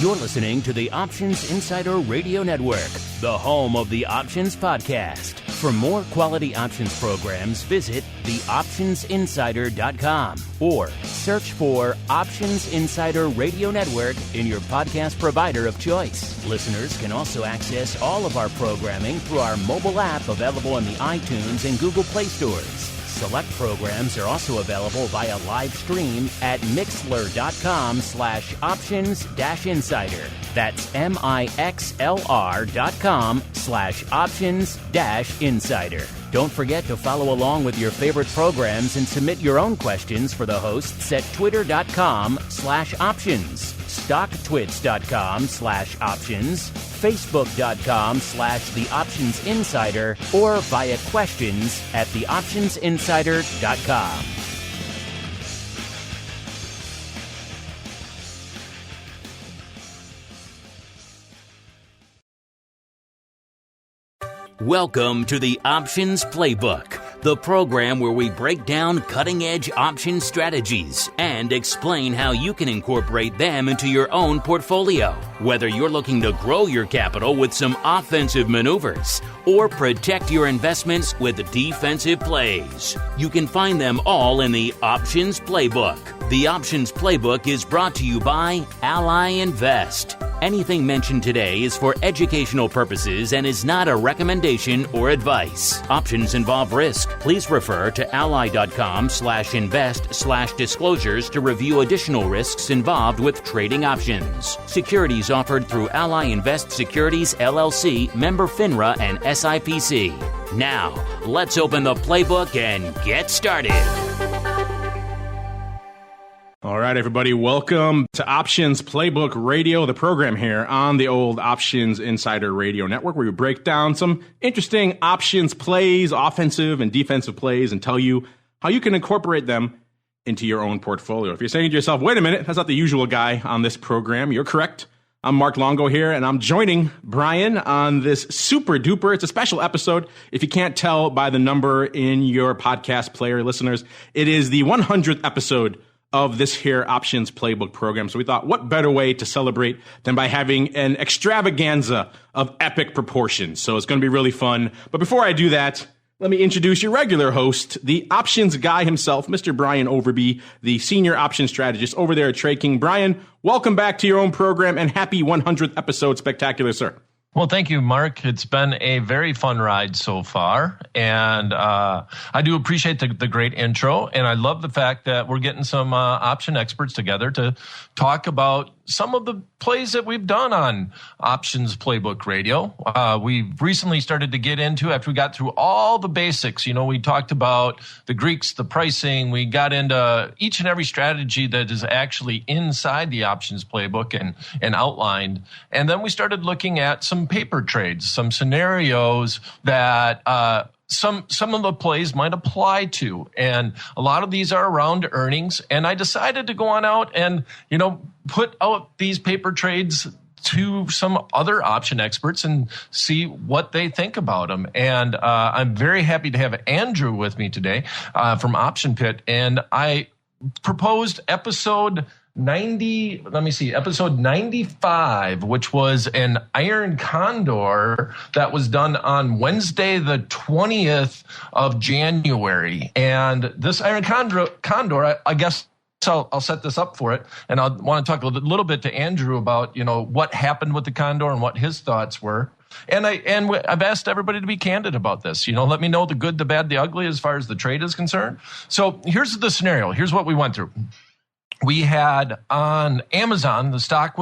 You're listening to the Options Insider Radio Network, the home of the Options Podcast. For more quality options programs, visit theoptionsinsider.com or search for Options Insider Radio Network in your podcast provider of choice. Listeners can also access all of our programming through our mobile app available in the iTunes and Google Play stores. Select programs are also available via live stream at mixlr.com/options-insider. That's mixlr.com/options-insider. Don't forget to follow along with your favorite programs and submit your own questions for the hosts at twitter.com/options, stocktwits.com/options, facebook.com/theoptionsinsider, or via questions at theoptionsinsider.com. Welcome to the Options Playbook, the program where we break down cutting-edge option strategies and explain how you can incorporate them into your own portfolio. Whether you're looking to grow your capital with some offensive maneuvers or protect your investments with defensive plays, you can find them all in the Options Playbook. The Options Playbook is brought to you by Ally Invest. Anything mentioned today is for educational purposes and is not a recommendation or advice. Options involve risk. Please refer to ally.com/invest/disclosures to review additional risks involved with trading options. Securities offered through Ally Invest Securities LLC, member FINRA and SIPC. Now, let's open the playbook and get started. All right, everybody, welcome to Options Playbook Radio, the program here on the old Options Insider Radio Network, where we break down some interesting options plays, offensive and defensive plays, and tell you how you can incorporate them into your own portfolio. If you're saying to yourself, wait a minute, that's not the usual guy on this program, you're correct. I'm Mark Longo here, and I'm joining Brian on this super duper. It's a special episode. If you can't tell by the number in your podcast player, listeners, it is the 100th episode of this here Options Playbook program. So we thought, what better way to celebrate than by having an extravaganza of epic proportions. So it's going to be really fun. But before I do that, let me introduce your regular host, the options guy himself, Mr. Brian Overby, the senior options strategist over there at Trade King. Brian, welcome back to your own program and happy 100th episode. Spectacular, sir. Well, thank you, Mark. It's been a very fun ride so far, and I do appreciate the great intro, and I love the fact that we're getting some option experts together to talk about some of the plays that we've done on Options Playbook Radio. We've recently started to get into, after we got through all the basics, we talked about the Greeks, the pricing, we got into each and every strategy that is actually inside the Options Playbook and outlined. And then we started looking at some paper trades, some scenarios that some of the plays might apply to. And a lot of these are around earnings. And I decided to go on out and, put out these paper trades to some other option experts and see what they think about them. And I'm very happy to have Andrew with me today from Option Pit. And I proposed episode 95, which was an iron condor that was done on Wednesday, the 20th of January. And this iron condor, I guess I'll set this up for it. And I want to talk a little bit to Andrew about, what happened with the condor and what his thoughts were. And I've asked everybody to be candid about this. Let me know the good, the bad, the ugly as far as the trade is concerned. So here's the scenario. Here's what we went through. We had on Amazon, the stock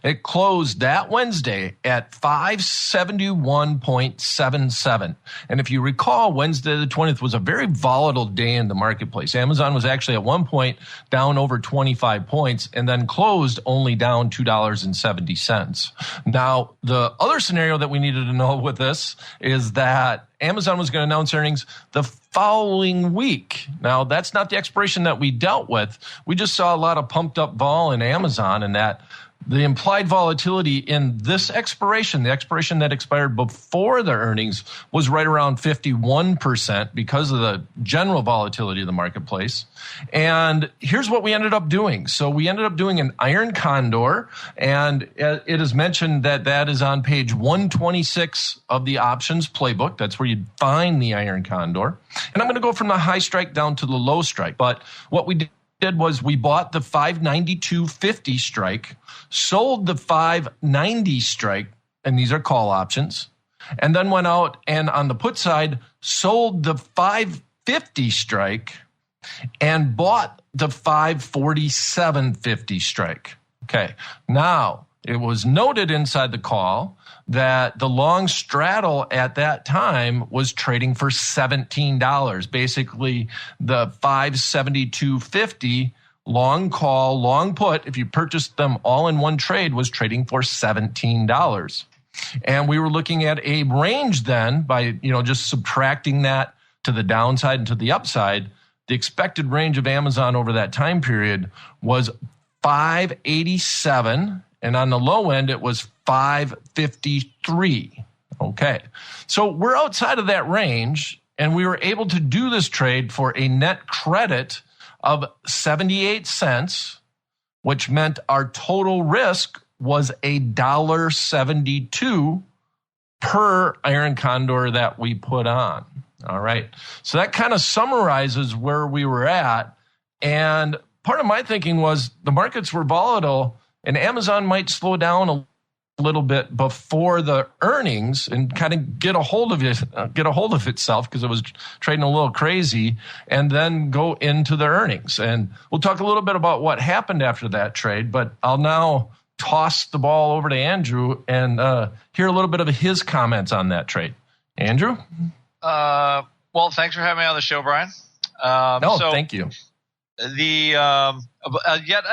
it closed that Wednesday at 571.77. And if you recall, Wednesday the 20th was a very volatile day in the marketplace. Amazon was actually at one point down over 25 points and then closed only down $2.70. Now, the other scenario that we needed to know with this is that Amazon was going to announce earnings the following week. Now, that's not the expiration that we dealt with. We just saw a lot of pumped up vol in Amazon, and that the implied volatility in this expiration, the expiration that expired before the earnings, was right around 51% because of the general volatility of the marketplace. And here's what we ended up doing. So we ended up doing an iron condor, and it is mentioned that that is on page 126 of the options playbook. That's where you'd find the iron condor. And I'm going to go from the high strike down to the low strike. But what we did was we bought the 592.50 strike, sold the 590 strike, and these are call options, and then went out and on the put side sold the 550 strike and bought the 547.50 strike. Okay. Now, it was noted inside the call that the long straddle at that time was trading for $17. Basically, the 572.50 long call, long put, if you purchased them all in one trade, was trading for $17. And we were looking at a range then by, just subtracting that to the downside and to the upside. The expected range of Amazon over that time period was 587, and on the low end, it was 553. Okay. So we're outside of that range, and we were able to do this trade for a net credit of 78 cents, which meant our total risk was $1.72 per iron condor that we put on. All right. So that kind of summarizes where we were at. And part of my thinking was the markets were volatile and Amazon might slow down a little bit before the earnings and kind of get a hold of itself because it was trading a little crazy, and then go into the earnings. And we'll talk a little bit about what happened after that trade, but I'll now toss the ball over to Andrew and hear a little bit of his comments on that trade. Andrew? Well, thanks for having me on the show, Brian. Thank you. Yet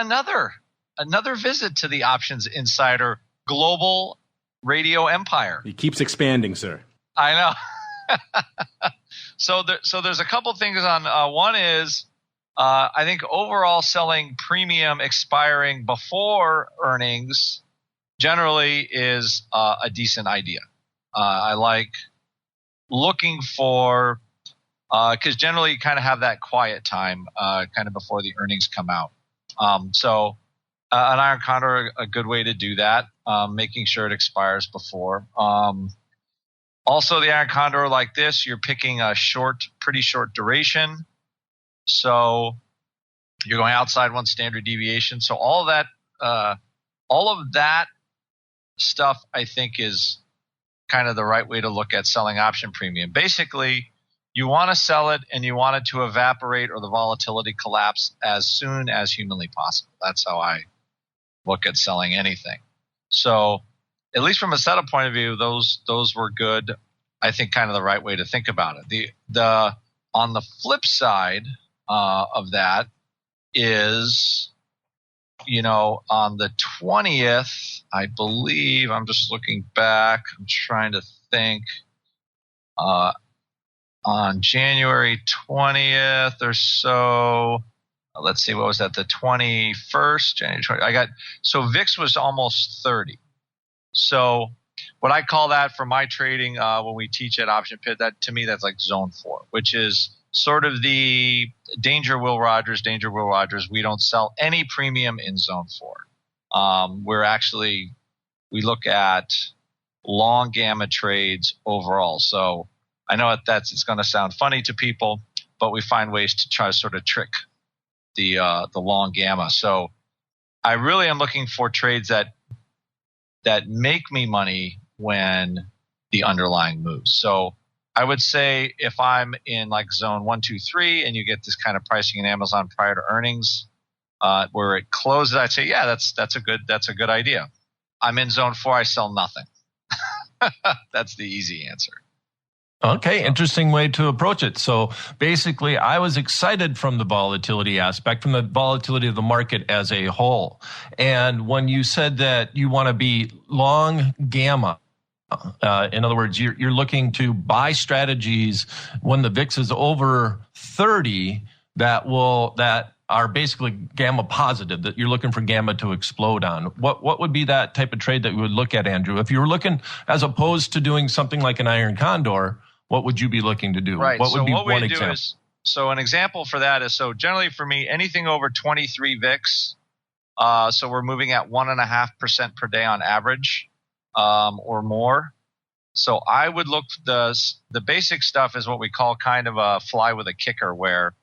another visit to the Options Insider global radio empire. He keeps expanding, sir. I know. So there's a couple things on. One is I think overall selling premium expiring before earnings generally is a decent idea. I like looking for because generally you kind of have that quiet time kind of before the earnings come out. So an iron condor, a good way to do that, making sure it expires before. Also, the iron condor like this, you're picking a pretty short duration. So you're going outside one standard deviation. So all of that stuff, I think, is kind of the right way to look at selling option premium. Basically, you want to sell it and you want it to evaporate or the volatility collapse as soon as humanly possible. That's how I look at selling anything. So at least from a setup point of view, those were good. I think kind of the right way to think about it. On the flip side of that is, on the 20th, I believe, I'm just looking back, I'm trying to think, on January 20th or so, let's see, what was that, the 21st, January 20th, so VIX was almost 30. So what I call that for my trading when we teach at Option Pit, that to me, that's like zone 4, which is sort of the danger Will Rogers. We don't sell any premium in zone 4. We look at long gamma trades overall. So I know it's going to sound funny to people, but we find ways to try to sort of trick the long gamma. So I really am looking for trades that make me money when the underlying moves. So I would say if I'm in like zone 1, 2, 3, and you get this kind of pricing in Amazon prior to earnings, where it closes, I'd say, yeah, that's a good idea. I'm in zone 4, I sell nothing. That's the easy answer. Okay, interesting way to approach it. So basically, I was excited from the volatility aspect, from the volatility of the market as a whole. And when you said that you want to be long gamma, in other words, you're looking to buy strategies when the VIX is over 30 that are basically gamma positive, that you're looking for gamma to explode on. What would be that type of trade that you would look at, Andrew? If you were looking, as opposed to doing something like an iron condor, what would you be looking to do? Right. What would so be what one we do example? is, so an example for that is, so generally for me, anything over 23 VIX, so we're moving at 1.5% per day on average, or more. So I would look, the basic stuff is what we call kind of a fly with a kicker, where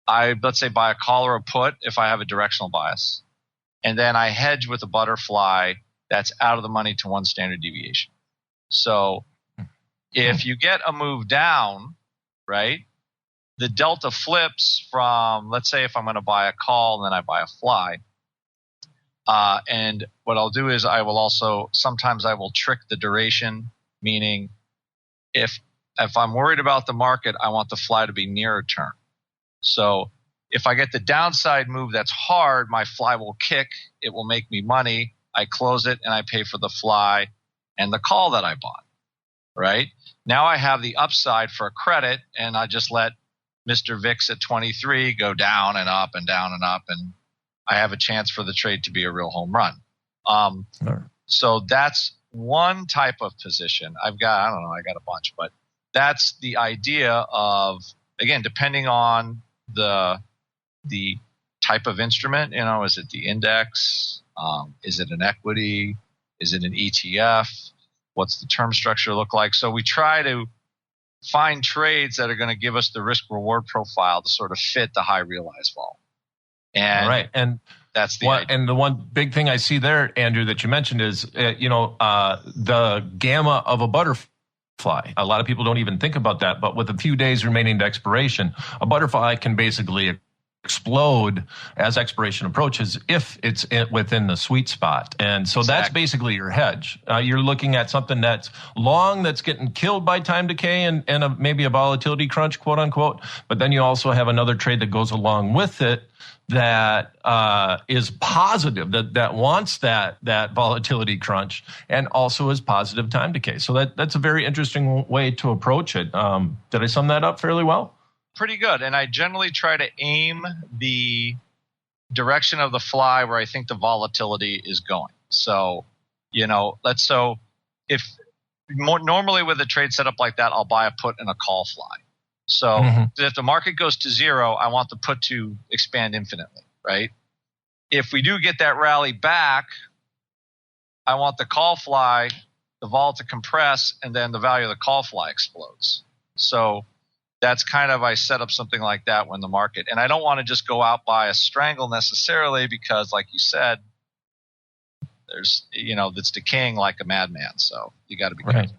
I, let's say, buy a call or a put if I have a directional bias. And then I hedge with a butterfly that's out of the money to 1 standard deviation. So if you get a move down, right, the delta flips from, let's say if I'm going to buy a call and then I buy a fly. And what I'll do is I will also, sometimes I will trick the duration, meaning if I'm worried about the market, I want the fly to be nearer term. So if I get the downside move that's hard, my fly will kick. It will make me money. I close it and I pay for the fly and the call that I bought, right? Now I have the upside for a credit, and I just let Mr. VIX at 23 go down and up and down and up, and I have a chance for the trade to be a real home run. So that's one type of position. I got a bunch, but that's the idea of, again, depending on the type of instrument, is it the index? Is it an equity? Is it an ETF? What's the term structure look like? So we try to find trades that are going to give us the risk reward profile to sort of fit the high realized vol. And that's the idea. And the one big thing I see there, Andrew, that you mentioned is, the gamma of a butterfly. A lot of people don't even think about that, but with a few days remaining to expiration, a butterfly can basically explode as expiration approaches if it's within the sweet spot. And so that's basically your hedge. You're looking at something that's long, that's getting killed by time decay and maybe a volatility crunch, quote unquote. But then you also have another trade that goes along with it that is positive, that wants that volatility crunch, and also is positive time decay. So that's a very interesting way to approach it. Did I sum that up fairly well? Pretty good. And I generally try to aim the direction of the fly where I think the volatility is going. So, if normally with a trade setup like that, I'll buy a put and a call fly. So if the market goes to 0, I want the put to expand infinitely, right? If we do get that rally back, I want the call fly, the vol to compress, and then the value of the call fly explodes. So that's kind of, I set up something like that when the market, and I don't want to just go out by a strangle necessarily, because like you said, there's, that's decaying like a madman. So you got to be careful.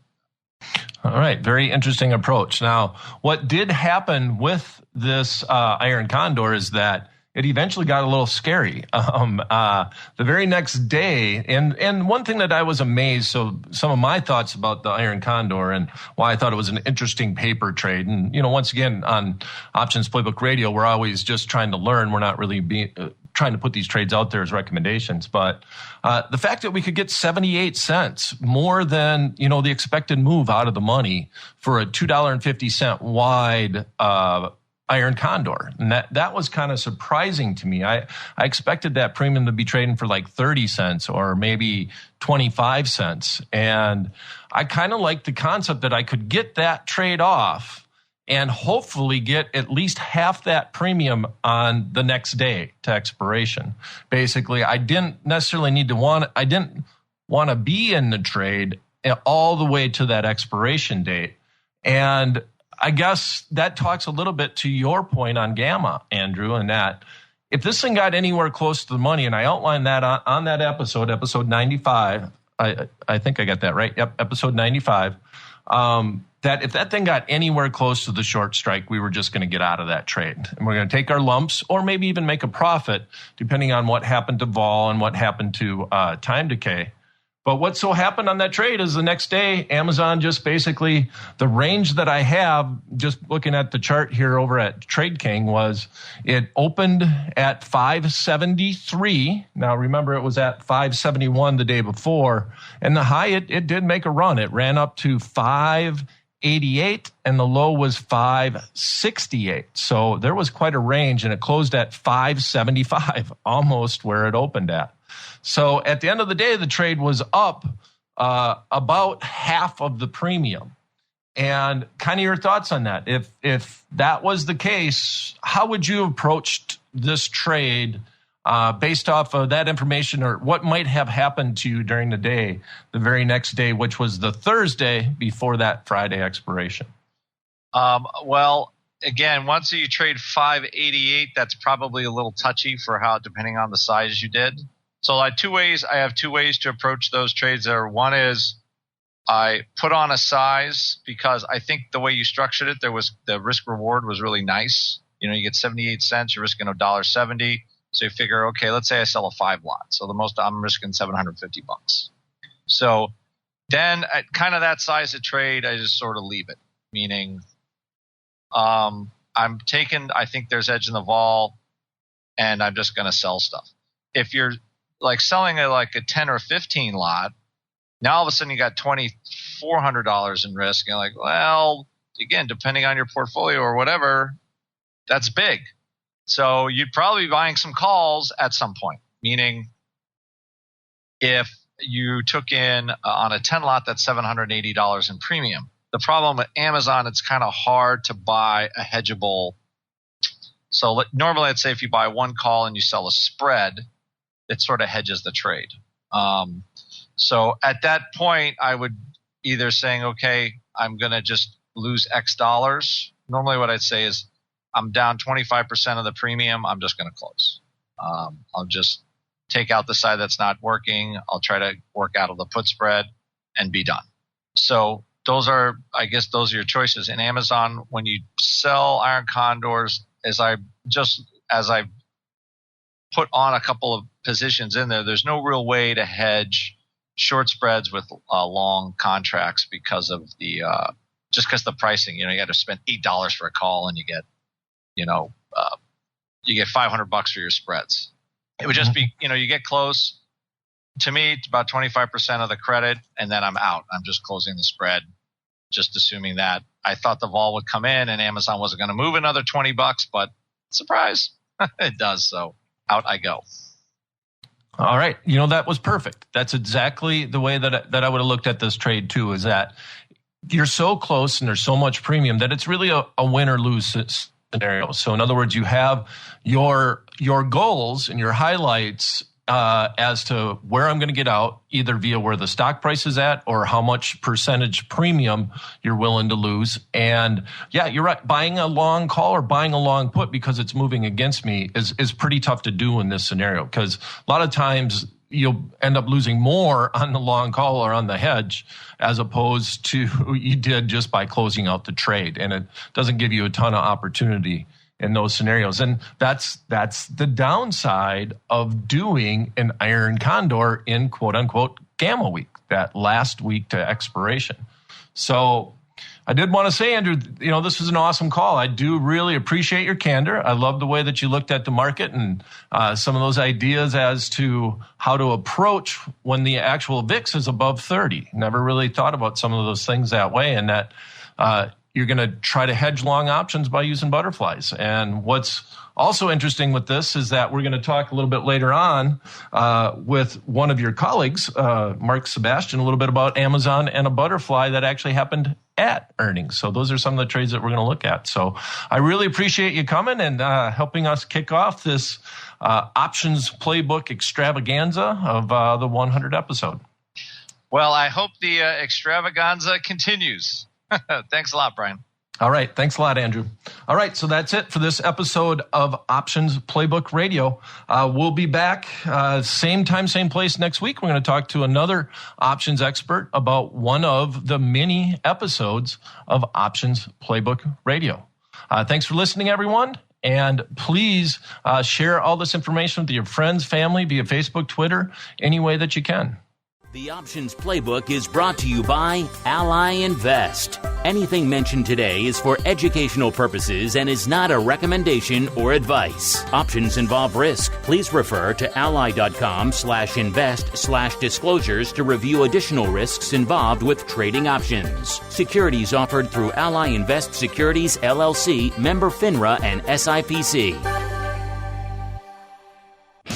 All right. Very interesting approach. Now, what did happen with this iron condor is that it eventually got a little scary. The very next day, and one thing that I was amazed, so some of my thoughts about the iron condor and why I thought it was an interesting paper trade. And, once again, on Options Playbook Radio, we're always just trying to learn. We're not really trying to put these trades out there as recommendations. But the fact that we could get 78 cents, more than, the expected move out of the money for a $2.50 wide iron condor. And that was kind of surprising to me. I expected that premium to be trading for like 30 cents or maybe 25 cents. And I kind of like the concept that I could get that trade off and hopefully get at least half that premium on the next day to expiration. Basically, I didn't necessarily I didn't want to be in the trade all the way to that expiration date. And I guess that talks a little bit to your point on gamma, Andrew, and that if this thing got anywhere close to the money, and I outlined that on that episode 95, I think I got that right. Yep, episode 95. That if that thing got anywhere close to the short strike, we were just going to get out of that trade. And we're going to take our lumps or maybe even make a profit, depending on what happened to vol and what happened to time decay. But what so happened on that trade is the next day, Amazon just basically, the range that I have, just looking at the chart here over at Trade King, was it opened at 573. Now, remember, it was at 571 the day before. And the high, it did make a run. It ran up to 580 588 and the low was 568. So there was quite a range, and it closed at 575, almost where it opened at. So at the end of the day, the trade was up about half of the premium. And kind of your thoughts on that. If that was the case, how would you have approached this trade based off of that information, or what might have happened to you during the day, the very next day, which was the Thursday before that Friday expiration? Well, again, once you trade 588, that's probably a little touchy for how, depending on the size you did. So I have two ways to approach those trades there. One is I put on a size because I think the way you structured it, the risk reward was really nice. You get 78 cents, you're risking $1.70. So you figure, okay, let's say I sell a 5 lot. So the most I'm risking $750. So then at kind of that size of trade, I just sort of leave it, meaning I think there's edge in the vol, and I'm just going to sell stuff. If you're like selling a 10 or 15 lot, now all of a sudden you got $2,400 in risk. You're like, well, again, depending on your portfolio or whatever, that's big. So you'd probably be buying some calls at some point, meaning if you took in on a 10 lot, that's $780 in premium. The problem with Amazon, it's kind of hard to buy a hedgeable. So normally, let's say if you buy one call and you sell a spread, it sort of hedges the trade. So at that point, I would either saying, okay, I'm going to just lose X dollars. Normally what I'd say is I'm down 25% of the premium. I'm just going to close. I'll just take out the side that's not working. I'll try to work out of the put spread and be done. So those are your choices. In Amazon, when you sell iron condors, as I put on a couple of positions in there, there's no real way to hedge short spreads with long contracts because of the the pricing. You got to spend $8 for a call and you get $500 for your spreads. It would just be, you get close. To me, it's about 25% of the credit, and then I'm out. I'm just closing the spread, just assuming that I thought the vol would come in and Amazon wasn't going to move another $20, but surprise, it does. So out I go. All right. That was perfect. That's exactly the way that I would have looked at this trade too, is that you're so close and there's so much premium that it's really a win or lose scenario. So in other words, you have your goals and your highlights as to where I'm going to get out, either via where the stock price is at or how much percentage premium you're willing to lose. And yeah, you're right. Buying a long call or buying a long put because it's moving against me is pretty tough to do in this scenario, because a lot of times you'll end up losing more on the long call or on the hedge as opposed to you did just by closing out the trade. And it doesn't give you a ton of opportunity in those scenarios. And that's the downside of doing an iron condor in quote unquote gamma week, that last week to expiration. So I did want to say, Andrew, this was an awesome call. I do really appreciate your candor. I love the way that you looked at the market and some of those ideas as to how to approach when the actual VIX is above 30. Never really thought about some of those things that way, and that you're going to try to hedge long options by using butterflies. And what's also interesting with this is that we're going to talk a little bit later on with one of your colleagues, Mark Sebastian, a little bit about Amazon and a butterfly that actually happened at earnings. So those are some of the trades that we're going to look at. So I really appreciate you coming and helping us kick off this options playbook extravaganza of the 100 episode. Well, I hope the extravaganza continues. Thanks a lot, Brian. All right. Thanks a lot, Andrew. All right. So that's it for this episode of Options Playbook Radio. We'll be back same time, same place next week. We're going to talk to another options expert about one of the many episodes of Options Playbook Radio. Thanks for listening, everyone. And please share all this information with your friends, family, via Facebook, Twitter, any way that you can. The Options Playbook is brought to you by Ally Invest. Anything mentioned today is for educational purposes and is not a recommendation or advice. Options involve risk. Please refer to ally.com/invest/disclosures to review additional risks involved with trading options. Securities offered through Ally Invest Securities, LLC, member FINRA and SIPC.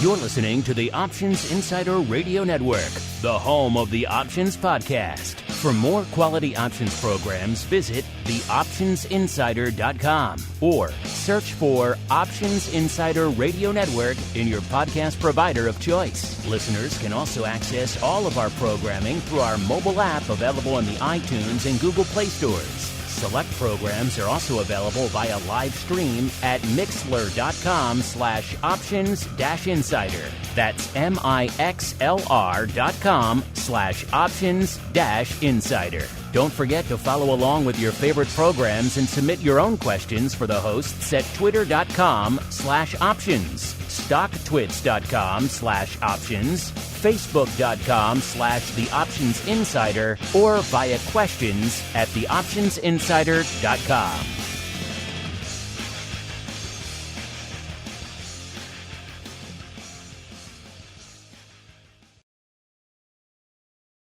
You're listening to the Options Insider Radio Network, the home of the Options Podcast. For more quality options programs, visit theoptionsinsider.com or search for Options Insider Radio Network in your podcast provider of choice. Listeners can also access all of our programming through our mobile app available in the iTunes and Google Play stores. Select programs are also available via live stream at mixlr.com/options-insider. That's mixlr.com/options-insider. Don't forget to follow along with your favorite programs and submit your own questions for the hosts at twitter.com/options, stocktwits.com/options, facebook.com/theoptionsinsider, or via questions at theoptionsinsider.com.